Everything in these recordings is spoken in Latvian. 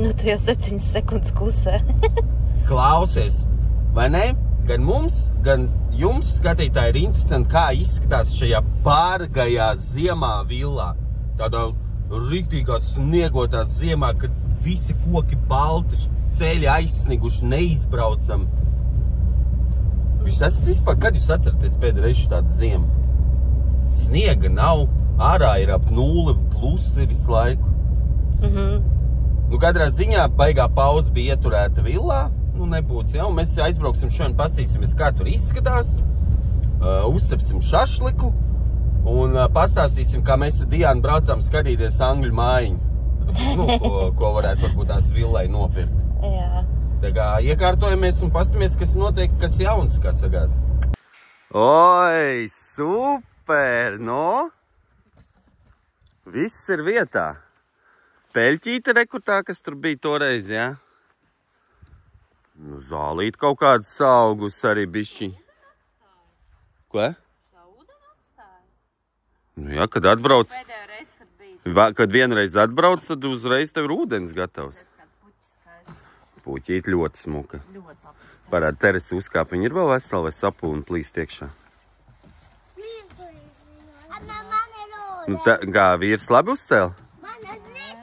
Nu, tu jau 7 sekundes klusē. Klausies, vai ne? Gan mums, gan jums, skatītāji, ir interesanti, kā izskatās šajā pārgajā ziemā villā. Tādā riktīgā sniegotā ziemā, kad visi koki balti, ceļi aizsniguši, neizbraucam. Jūs esat vispār, kad jūs atceraties pēdreiz tādu ziemu? Sniega nav, ārā ir ap 0 plusi visu laiku. Nu, katrā ziņā baigā pauze bija ieturēta villā. Nu, nebūs, ja? Un mēs aizbrauksim šodien, pastīsimies, kā tur izskatās. Uzcepsim šašliku un pastāstīsim, kā mēs ar Diānu braucām skatīties Angļu mājiņu. Nu, ko varētu varbūt tās villai nopirkt. Jā. Tā kā iekārtojamies un pastamies, kas notiek, kas jauns, kā sagās. Oi, super, no? Viss ir vietā. Peļķīte rekutā, kas tur bija toreiz, jā? Nu, zālīt kaut kāds augus arī bišķi. Ko? Nu, jā, kad atbrauc. Kad vienreiz atbrauc, tad uzreiz tev ir ūdens gatavs. Puķīt ļoti smuka. Parāda Teresa uzkāp, viņa ir vēl vesela vai sapūna plīst iekšā. Nu, kā vīrs labi uzcēla?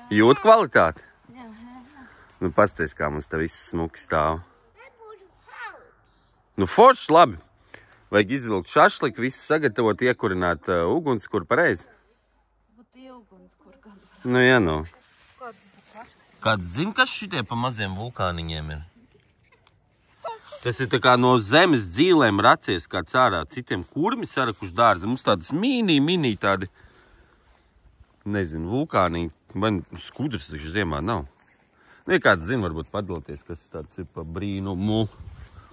Jūt kvalitāti? Nu, pasties, kā mums te viss smuki stāv. Nu, forši labi. Vajag izvilkt šašliku, visu sagatavot, iekurināt ugunskur pareizi. Nu, jā, nu. Kāds zina, kas šitie pa maziem vulkāniņiem ir? Tas ir tā kā no zemes dzīlēm racies kāds ārā. Citiem kurmi sarakuši dārzi. Mums tādas mini tādi, nezinu, vulkāniņi. Vai skudras taču ziemā nav. Nu, ja kāds zina, varbūt padalīties, kas tāds ir pa brīnumu.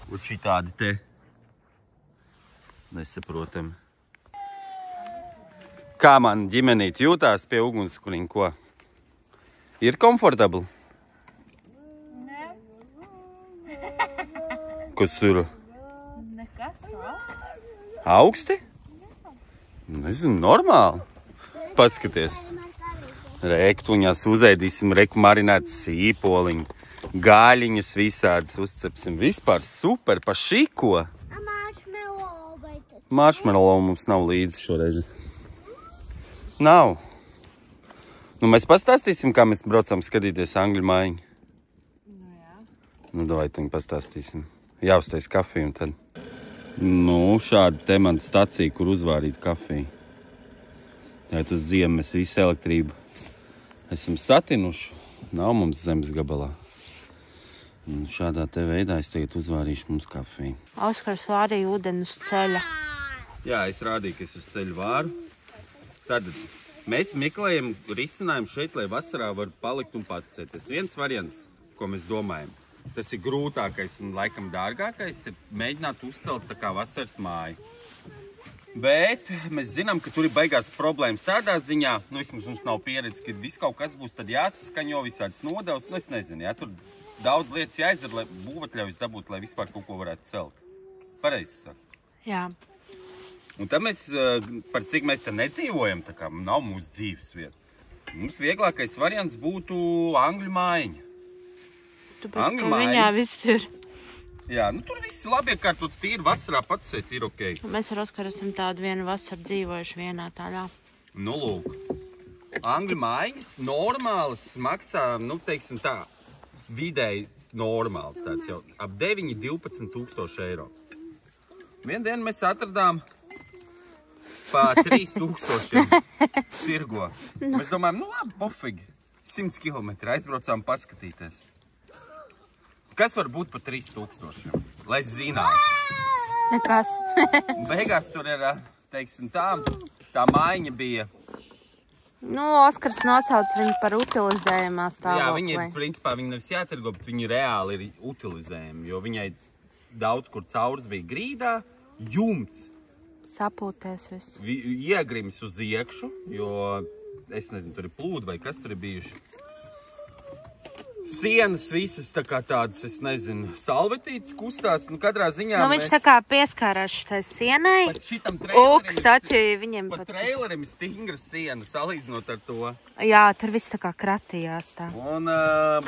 Un šitādi te nesaprotami. Kā man ģimenīt jūtās pie ugunskuriņa, ko? Ir komfortabli? Nē. Kas ir? Nekas augsti. Augsti? Nezinu, normāli. Paskaties. Rektuņās uzēdīsim reku marinētas sīpoliņu. Gaļiņas visādas uzcepsim. Vispār super, pa šiko. Marshmallow mums nav līdzi šoreiz. Nav. Nu, mēs pastāstīsim, kā mēs braucām skatīties Angļu mājiņu. Nu, jā. Nu, davai viņu pastāstīsim. Jāuztais kafiju un tad. Nu, šāda te man stacija, kur uzvārīt kafiju. Tātad uz ziemu mēs visu elektrību esam satinuši. Nav mums zemes gabalā. Un šādā te veidā es tagad uzvārīšu mums kafiju. Oskars vārīja ūdeni uz ceļa. Jā, es rādīju, ka es uz ceļu vāru. Tad mēs meklējam risinājumu šeit, lai vasarā var palikt un patsēties. Viens variants, ko mēs domājam, tas ir grūtākais un laikam dārgākais, ir mēģināt uzcelt tā kā vasaras māju. Bet mēs zinām, ka tur ir baigās problēmas tādā ziņā, nu vismaz mums nav pieredze, ka viss kaut kas būs tad jāsaskaņo, visādas nodevas, nu es nezinu, jā, tur daudz lietas jāizdara, lai būvatļaujas dabūt, lai vispār kaut ko varētu celt. Pareizi saka. Jā. Un tad mēs, par cik mēs te nedzīvojam, tā kā nav mūsu dzīves vieta. Mums vieglākais variants būtu Angļu mājiņa. Tāpēc, ka viņā viss ir. Jā, nu tur viss labi iekārtots, tīri vasarā patsēt ir ok. Mēs ar Oskaru esam tādu vienu vasaru dzīvojuši vienā tādā. Nu, lūk. Angļu mājiņas normālas maksā, nu, teiksim tā, vidēji normāls tāds jau, ap 9–12 tūkstoši eiro. Vienu dienu mēs atradām pa 3000 tirgo. Mēs domājam, nu labi, pofīgi, 100 kilometri aizbraucām paskatīties. Kas var būt pa 3000? Lai es zinātu. Nekas. Beigās tur ir, teiksim tā mājiņa bija. Nu, Oskars nosauc viņu par utilizējumā stāvokli. Jā, viņi ir, principā, viņi nevis jātirgo, bet viņi reāli ir utilizējumi, jo viņai daudz kur caurs bija grīdā, jumts. Sapūties viss. Iegrimis uz iekšu, jo, es nezinu, tur ir plūdi vai kas tur ir bijuši. Sienas visas tā kā tādas, es nezinu, salvetītas kustās. Nu, katrā ziņā Nu, viņš tā kā pieskārās šitai sienai. pat šitam Uks taču viņiem pat pat. trailerim ir stingra siena, salīdzinot ar to. Jā, tur viss tā kā kratījās tā. Un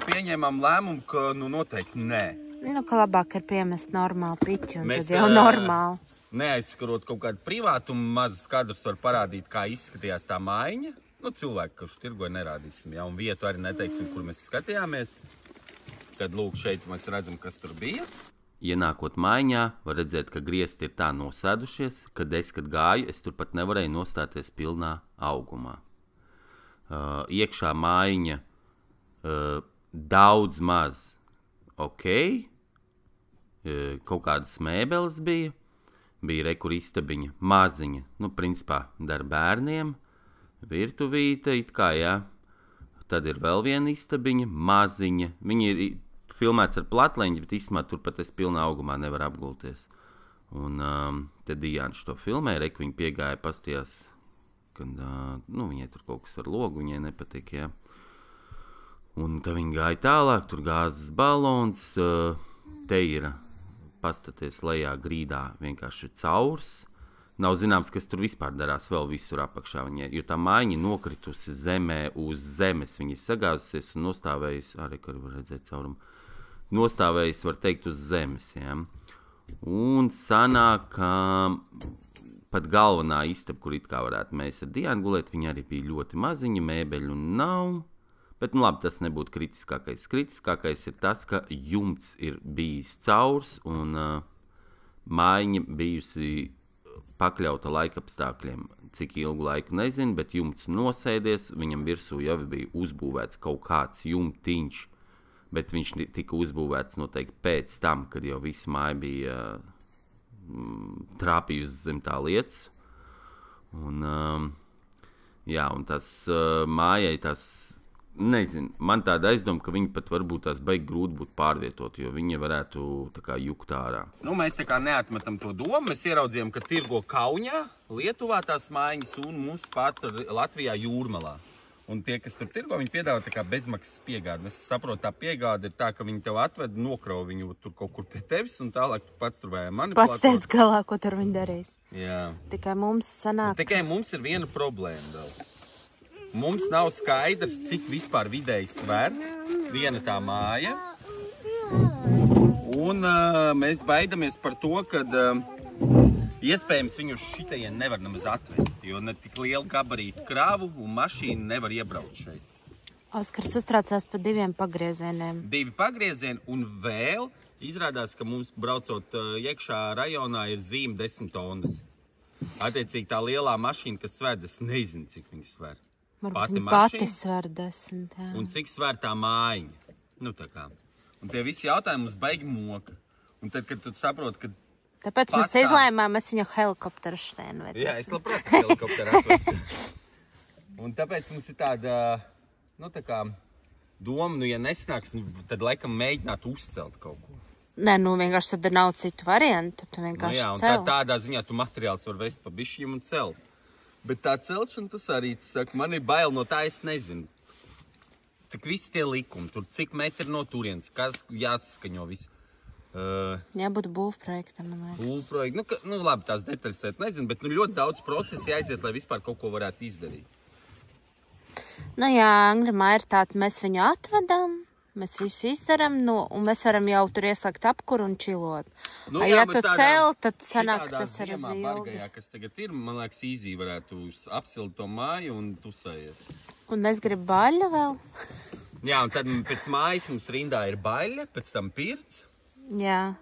pieņēmām lēmumu, ka nu noteikti nē. Nu, ka labāk ir piemest normālu piķu, un Mēs, tad jau normāli. Neaizskarot kaut kādu privātumu, mazas kadrus var parādīt, kā izskatījās tā mājiņa. Nu, cilvēki, kurš tirgoja, nerādīsim, jā, un vietu arī neteiksim, kur mēs skatījāmies. Tad, lūk, šeit mēs redzam, kas tur bija. Ienākot maiņā, var redzēt, ka griezti ir tā nosēdušies, kad gāju, es turpat nevarēju nostāties pilnā augumā. Iekšā maiņa daudz maz ok, kaut kādas mēbeles bija rekur istabiņa, maziņa, nu, principā, dar bērniem, virtuvīte, it kā, jā. Tad ir vēl viena istabiņa, maziņa. Viņi ir filmēts ar platleņģi, bet īstenībā turpat es pilnā augumā nevaru apgulties. Un tad Dijāns to filmēja, viņi piegāja pastījās, kad, nu, viņai tur kaut kas ar logu, viņai nepatīk, jā. Un tad viņi gāja tālāk, tur gāzes balons, te ir, pastaties lejā grīdā, vienkārši caurs. Nav zināms, kas tur vispār darās vēl visur apakšā viņai, jo tā mājiņa nokritusi zemē uz zemes. Viņa sagāzusies un nostāvējusi, arī, kur var redzēt caurumu, nostāvējusi, var teikt, uz zemes, jā. Un sanāk, ka pat galvenā istaba, kur it kā varētu mēs ar Dijānu gulēt, viņa arī bija ļoti maziņa, mēbeļu nav. Bet, nu labi, tas nebūtu kritiskākais. Kritiskākais ir tas, ka jumts ir bijis caurs un mājiņa bijusi pakļauta laikapstākļiem. Cik ilgu laiku nezinu, bet jumts nosēdies, viņam virsū jau bija uzbūvēts kaut kāds jumtiņš, bet viņš tika uzbūvēts noteikti pēc tam, kad jau visa māja bija trāpījusi zem tā lietas. Un, jā, un tas mājai tas, nezinu, man tāda aizdoma, ka viņi pat varbūt tās baigi grūti būtu pārvietot, jo viņi varētu tā kā jukt ārā. Nu, mēs tā kā neatmetam to domu, mēs ieraudzījām, ka tirgo Kaunijā, Lietuvā tās mājiņas un mums pat Latvijā Jūrmalā. Un tie, kas tur tirgo, viņi piedāvā tā kā bezmaksas piegādi. Es saprotu, tā piegāde ir tā, ka viņi tev atved, nokrau viņu tur kaut kur pie tevis un tālāk tu pats tur vajag manipulēt. Pats teic galā, ko tur viņi darīs. Jā. Tikai mums sanāk. Tikai mums ir viena problēma vēl. Mums nav skaidrs, cik vispār vidēji sver viena tā māja. Un mēs baidamies par to, ka iespējams viņu šitajien nevar nemaz atvest, jo ne tik lielu gabarītu kravu un mašīnu nevar iebraukt šeit. Oskars uztraucās par 2 pagriezieniem. 2 pagriezieni un vēl izrādās, ka mums braucot iekšā rajonā ir zīme 10 tonnas. Attiecīgi tā lielā mašīna, kas sved, es nezinu, cik viņi sver. Varbūt viņi pati sver 10, jā. Un cik sver tā mājiņa. Nu tā kā. Un tie visi jautājumi mums baigi moka. Un tad, kad tu saproti, ka... Tāpēc mēs izlēmām, mēs viņu helikopteru šteinu vedam. Jā, es labprāt helikopteru atvestu. Un tāpēc mums ir tāda, nu tā kā, doma, nu ja nesnāks, tad laikam mēģināt uzcelt kaut ko. Nē, nu vienkārši tad nav citu variantu, tu vienkārši nu jā, un cel. tādā ziņā tu materiāls var vest pa bišķiem un celt. Bet tā celšana, tas arī, saka, man ir bail no tā, es nezinu. Tak visi tie likumi, tur cik metri no turienes, kas jāsaskaņo visu. Jābūt būvprojektam, man liekas. Būvprojekti, nu labi, tās detaļas tēt nezinu, bet nu ļoti daudz procesu jāiziet, lai vispār kaut ko varētu izdarīt. Nu jā, Angļu māja ir tāda, mēs viņu atvedam, mēs visu izdaram, nu, un mēs varam jau tur ieslēgt apkuru un čilot. Nu, ja tu cel, tad sanāk, tas ir uz ilgi. Bargajā, kas tagad ir, man liekas, īzī varētu apsilt to māju un tusējies. Un es gribu baļu vēl. Jā, un tad pēc mājas mums rindā ir baļa, pēc tam pirts. Jā.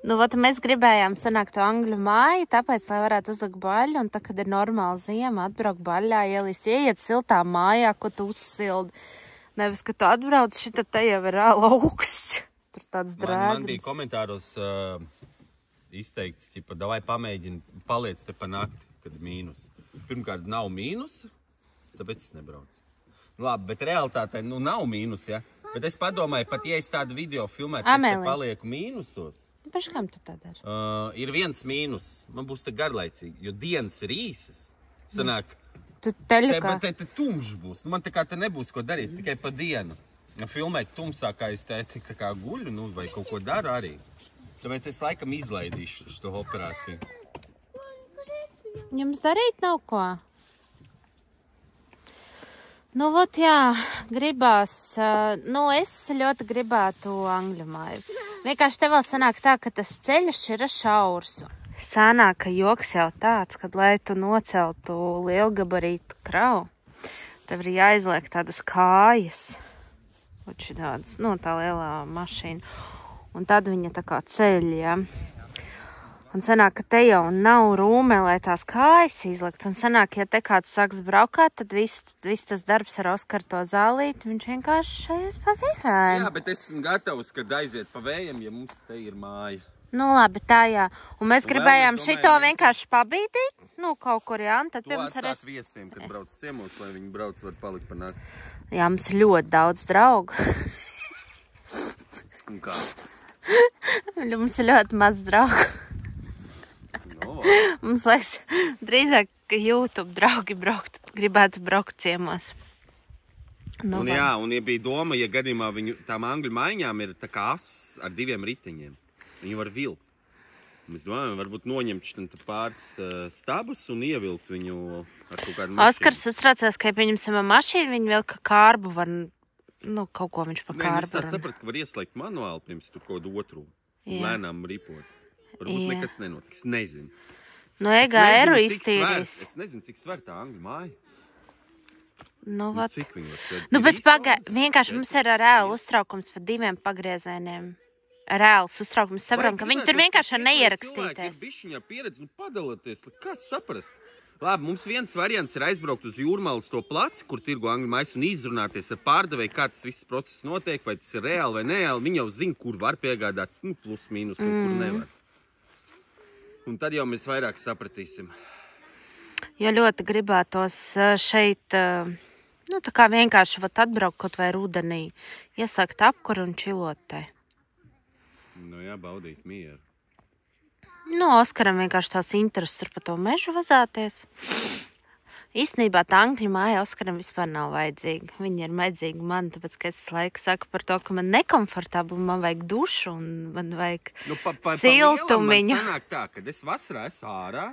Nu, vat mēs gribējām sanākt to Angļu māju, tāpēc, lai varētu uzlikt baļu, un tad, kad ir normāla ziema, atbraukt baļā, ielīst, ieiet siltā mājā, ko tu uzsildi. Nevis, ka tu atbrauc, šita te jau ir augsts. Tur tāds drēgnis. Man bija komentāros izteikts, ķipa, davai pamēģini, paliec te pa nakti, kad mīnus. Pirmkārt, nav mīnusa, tāpēc es nebraucu. Labi, bet realitātē, nu, nav mīnus, ja? Bet es padomāju, pat ja es tādu video filmētu, es te palieku mīnusos. Paškām tu tā dari? Ir viens mīnus, man būs te garlaicīgi, jo dienas ir īsas. Sanāk, tu teļu kā? Te tumšs būs, man tā kā te nebūs ko darīt, tikai pa dienu. filmēt tumsā, kā es tēti kā guļu, nu, vai kaut ko daru arī. Tāpēc es laikam izlaidīšu šo operāciju. Jums darīt nav ko? Nu, vot jā, gribās, es ļoti gribētu angļu māju. Vienkārši te vēl sanāk tā, ka tas ceļš ir šaurs. Sanāk, ka joks jau tāds, kad, lai tu noceltu lielgabarītu kravu, tev ir jāizliek tādas kājas. Vot šitādas, tā lielā mašīna. Un tad viņa tā kā ceļ, ja. Un sanāk, ka te jau nav rūme, lai tās kājas izlikt. Un sanāk, ja te kāds sāks braukāt, tad viss tas darbs ar Oskaru to zālīti, viņš vienkārši šajās pa vīkājiem. Jā, bet esmu gatavs, kad aiziet pa vējiem, ja mums te ir māja. Nu labi, tā jā. Un mēs gribējām šito vienkārši pabīdīt, kaut kur, jā. Un tad to atstāt viesiem, kad brauc ciemos, lai viņi brauc, var palikt par nakti. Jā, mums ir ļoti daudz draugu. Un kā? Mums ir ļoti maz draugu. Mums liekas, drīzāk, ka YouTube draugi gribētu braukt ciemos. Un jā, un ja bija doma, ja gadījumā viņu tām angļu maiņām ir tā kā as ar 2 riteņiem, viņu var vilkt. Mēs domājam, varbūt noņemt pāris stabus un ievilkt viņu ar kaut kādu mašīnu. Oskars uztraucās, ka ja pieņemsim mašīnu, viņi vēl kā kārbu var, kaut ko viņš pa kārbu. Es tā sapratu, ka var ieslēgt manuāli pirms tur kaut otru. Lēnām ripot. Varbūt nekas nenotiks, nezinu. No EGR iztīrīs. Es nezinu, cik sver tā angļu māja. Cik viņi var sver? Bet vienkārši mums ir reāli uztraukums par 2 pagriezieniem. Reāls uztraukums. Saprotam, ka viņi tur vienkārši neierakstīties. Cilvēki ir bišķiņā pieredzi, padalāties, kā saprast. Labi, mums viens variants ir aizbraukt uz Jūrmalas to placi, kur tirgo angļu maisu un izrunāties ar pārdevēju, kā tas viss process notiek, vai tas ir reāli vai nereāli. Viņi jau zina, kur var piegādāt, plus mīnus, un kur nevar. Un tad jau mēs vairāk sapratīsim. Jo ļoti gribētos šeit, tā kā vienkārši atbraukt kaut vai rudenī, ieslēgt apkuru un čilot te. Jā, baudīt mieru. Oskaram vienkārši tās intereses tur pa to mežu vazāties. Īstenībā tā angļu māja Oskaram vispār nav vajadzīga. Viņa ir vajadzīga man, tāpēc, ka es laiku saku par to, ka man nekomfortabli, man vajag dušu un man vajag siltumiņu. Man sanāk tā, kad es vasarā esmu ārā,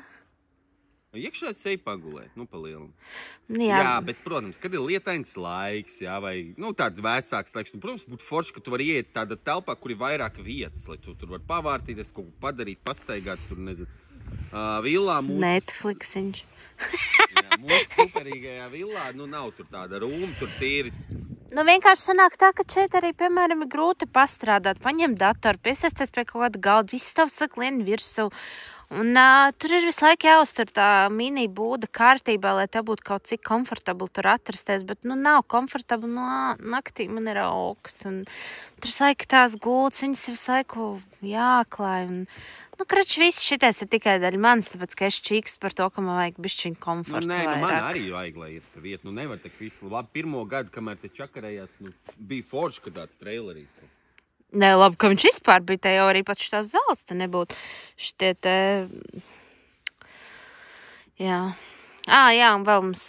iekšā es eju pagulēt, pa lielam. Jā, bet, protams, kad ir lietains laiks, jā, vai, tāds vēsāks laiks, protams, būtu forši, ka tu vari iet tādā telpā, kur ir vairāk vietas, lai tu tur var pavārtīties, kaut ko padarīt, pastaigāt, tur, nezinu, villā mūsu... Netflixiņš. Jā, mūsu superīgajā villā, nav tur tāda rūma, tur tīri. Vienkārši sanāk tā, ka šeit arī, piemēram, ir grūti pastrādāt, paņemt datoru, piesaisties pie kaut kāda galda, viss tavs liek lien virsū. Un tur ir visu laiku jāuztur tā mini būda kārtībā, lai tā būtu kaut cik komfortabli tur atrasties, bet, nav komfortabli, naktī man ir augsts, un tur visu laiku tās gultas, viņas visu laiku jāklāj, un, krači, viss šitais ir tikai daļa manis, tāpēc, ka es čīkstu par to, ka man vajag bišķiņu komfortu vairāk. Man arī vajag, lai ir tā vieta, nevar tak visu labi. Pirmo gadu, kamēr te čakarējās, bija forši, ka tāds trailerīts. Nē, labi, ka viņš vispār bija, te jau arī pat šitās zāles te nebūtu. Šitie te... Jā. Jā, un vēl mums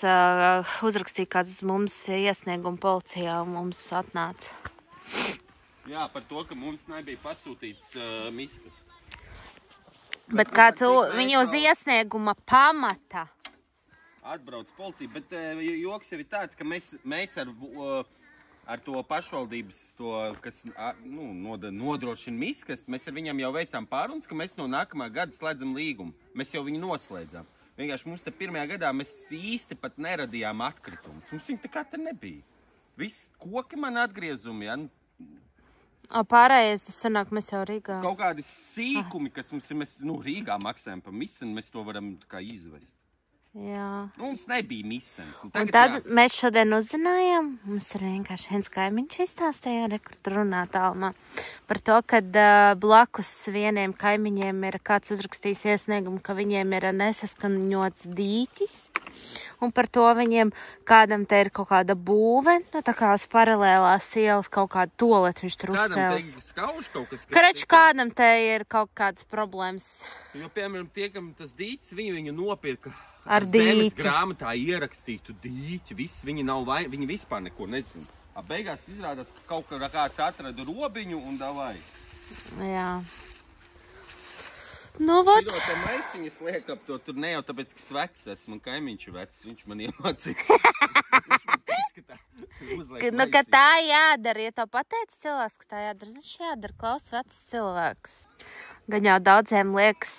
uzrakstīja kāds mums iesniegumu policijā, un mums atnāca. Jā, par to, ka mums nebija pasūtīts miskas. Bet kāds viņu uz iesnieguma pamata. Atbrauc policija, bet joks jau ir tāds, ka mēs ar to pašvaldības, kas nodrošina miskas, mēs ar viņam jau veicām pārunas, ka mēs no nākamā gada slēdzam līgumu. Mēs jau viņu noslēdzām. Vienkārši mums te pirmajā gadā mēs īsti pat neradījām atkritumus. Mums viņi tā kā te nebija. Viss koki man atgriezumi, ja? Pārējais, tas sanāk, mēs jau Rīgā. Kaut kādi sīkumi, kas mums ir, mēs Rīgā maksājam par misenu, mēs to varam kā izvest. Jā. Mums nebija misens. Un tad mēs šodien uzzinājām, mums ir vienkārši viens kaimiņš izstāstīja, kur tur runā tālumā, par to, kad blakus vieniem kaimiņiem ir kāds uzrakstījis iesniegumu, ka viņiem ir nesaskaņots dīķis, un par to viņiem kādam te ir kaut kāda būve, tā kā uz paralēlās ielas kaut kādu toletu viņš tur uzcēls. Kādam te skauž kaut kas? Karač, kādam te ir kaut kādas problēmas. Jo, piemēram, tiekam tas dīķis, viņu nopirka. Ar dīķi. Zemes grāmatā ierakstītu dīķi, viņi vispār neko nezina. Beigās izrādās, ka kaut kāds atrada robiņu un davai. Jā. Nu, vot. Širo te maisiņas liek ap to, tur ne jau tāpēc, ka es vecs esmu, man kaimiņš ir vecs, viņš man iemācīja. Nu, ka tā jādara, ja to pateic cilvēks, ka tā jādara, viņš jādara, klaus vecs cilvēks. Gan jau daudziem liekas,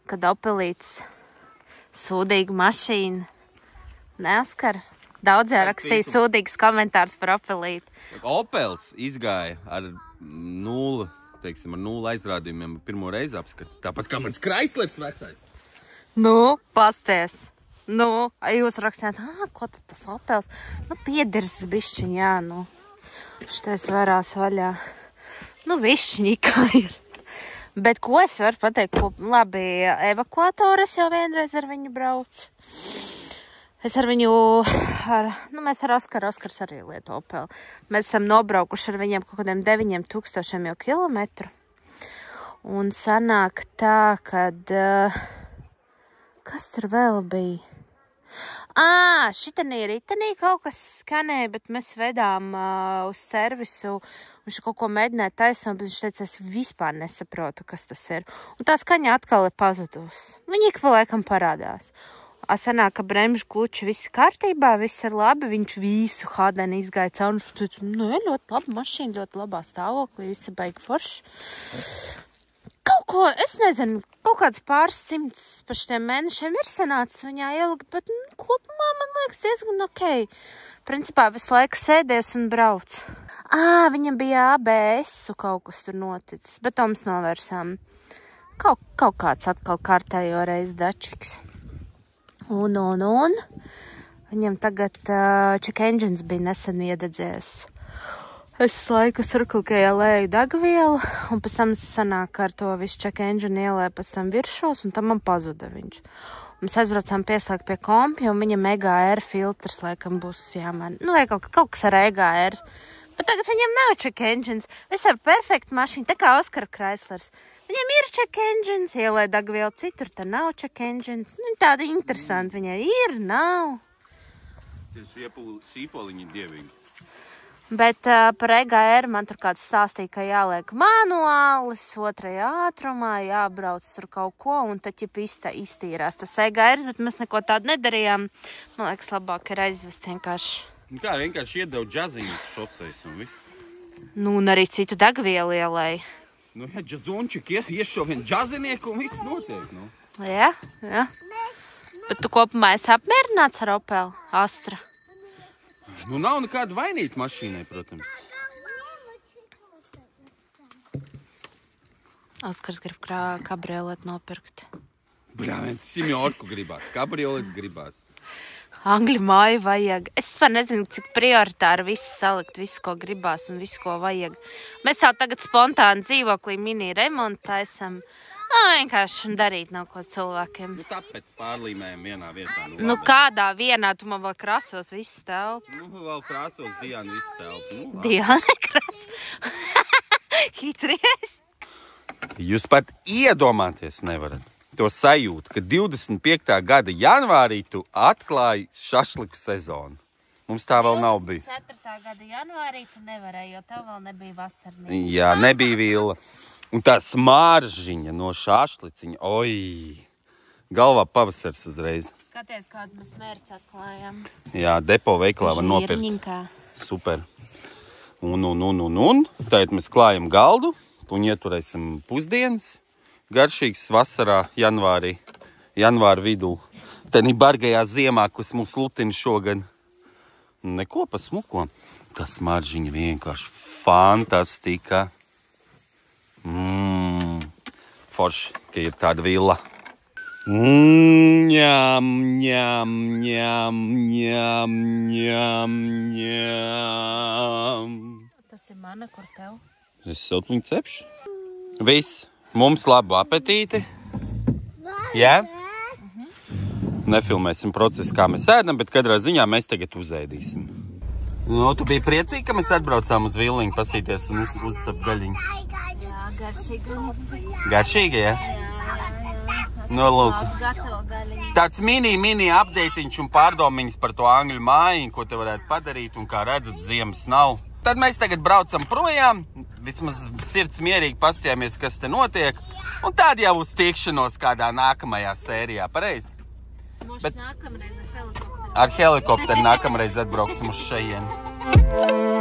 kad Opelīts sūdīgu mašīnu neaskar. Daudz jau rakstīja sūdīgs komentārs par Opelīti. Opels izgāja ar 0 aizrādījumiem pirmo reizi apskatu. Tāpat kā mans Chryslers vecais. Nu, pasties. Nu, jūs rakstījāt, ko tad tas Opels? Nu, piedirs bišķiņ, jā, nu. Šitais varās vaļā. Nu, bišķiņi kā ir. Bet ko es varu pateikt? Labi, evakuātoru es jau vienreiz ar viņu braucu. Es ar viņu, mēs ar Oskars arī lietu Opeli. Mēs esam nobraukuši ar viņiem kaut kādiem 9000 jau kilometru. Un sanāk tā, kad, kas tur vēl bija? Šitanī ritenī kaut kas skanēja, bet mēs vedām uz servisu, viņš kaut ko mēģināja taisnot, bet viņš teica, es vispār nesaprotu, kas tas ir. Un tā skaņa atkal ir pazudusi. Viņi ik pa laikam parādās. Sanāk, ka bremžu kluči viss kārtībā, viss ir labi, viņš visu hādeni izgāja caur, un viņš teica, ļoti laba mašīna, ļoti labā stāvoklī, viss ir baigi forši. Kaut ko, es nezinu, kaut kāds pāris simts pa šitiem mēnešiem ir sanācis viņā ielikt, bet kopumā man liekas diezgan ok. Principā visu laiku sēdies un brauc. Viņam bija ABS-u kaut kas tur noticis, bet to mums novērsām. Kaut kāds atkal kārtējo reizi dačiks. Un. Viņam tagad check engines bija nesen iededzies. Es laiku sarkulkēju lēju degvielu, un pēc tam sanāk ar to visu check engine ielēju pēc tam viršos, un tam man pazuda viņš. Mēs aizbraucām pieslēgt pie kompi, un viņam EGR filtrs laikam būs jāmaina. Nu, vai kaut kas ar EGR. Bet tagad viņam nav check engines. Visai perfekta mašīna, tā kā Oskar Chryslers. Viņam ir check engines, ielēja degvielu citur, tā nav check engines. Nu, tāda interesanti viņai ir, nav. Šīpoliņi dievīgi. Bet par EGR man tur kāds stāstīja, ka jāliek manuālis, 2. ātrumā, jābrauc tur kaut ko, un tad iztīrās tas EGR, bet mēs neko tādu nedarījām. Man liekas, labāk ir aizvest vienkārši. Kā vienkārši iedevu džaziņus šoseis un viss? Nu, un arī citu degvielu ielēja. Nu, ja džazončik iešo vien džazinieku un viss notiek, nu. Jā. Bet tu kopumā esi apmierināts ar Opeli Astra? Nu, nav nekāda vainīta mašīnai, protams. Oskars grib kabrioletu nopirkt. Viens Simjorku gribās, kabrioletu gribās. Angļu māju vajag. Es pat nezinu, cik prioritāri visu salikt, visu, ko gribās un visu, ko vajag. Mēs jau tagad spontāni dzīvoklī mini remontu taisam. Vienkārši darīt nav ko cilvēkiem. Nu, tāpēc pārlīmējam vienā vietā. Nu, kādā vienā tu man vēl krasos visu telpu? Nu, vēl krasos Diana visu telpu. Nu, Diana kras. Hitries. Jūs pat iedomāties nevarat to sajūtu, ka 25. gada janvārī tu atklāji šašliku sezonu. Mums tā vēl nav bijis. 4. gada janvārī tu nevarēji, jo tev vēl nebija vasarnīca. Jā, nebija vila. Un tā smāržiņa no šašliciņa, galvā pavasars uzreiz. Skaties, kādu mēs mērķi atklājām. Jā, depo veiklā var nopirkt. Žirņinkā. Super. Un. Tagad mēs klājam galdu un ieturēsim pusdienas. Garšīgs vasarā, janvāra vidū. Tenī bargajā ziemā, kas mūs lutina šogad. Neko pa smuko. Tā smāržiņa vienkārši fantastika. Forši, ka ir tāda villa. Ņam. Tas ir mana, kur tev? Es siltuņu cepšu. Viss. Mums labu apetīti. Jā? Nefilmēsim procesu, kā mēs ēdam, bet katrā ziņā mēs tagad uzēdīsim. Nu, tu biji priecīgi, ka mēs atbraucām uz Villiņu pastīties un uzcep gaļiņu? Jā, garšīgi. Garšīgi, jā? Jā. Nu, lūk. Gatavo gaļiņu. Tāds mini update'iņš un pārdomiņas par to angļu mājiņu, ko te varētu padarīt, un kā redzat, ziemas nav. Tad mēs tagad braucam projām, vismaz sirds mierīgi pastījāmies, kas te notiek, un tad jau uz tikšanos kādā nākamajā sērijā, pareizi? Mums nākamreiz ar helikopteru. Ar helikopteru nākamreiz atbrauksim uz šejienu.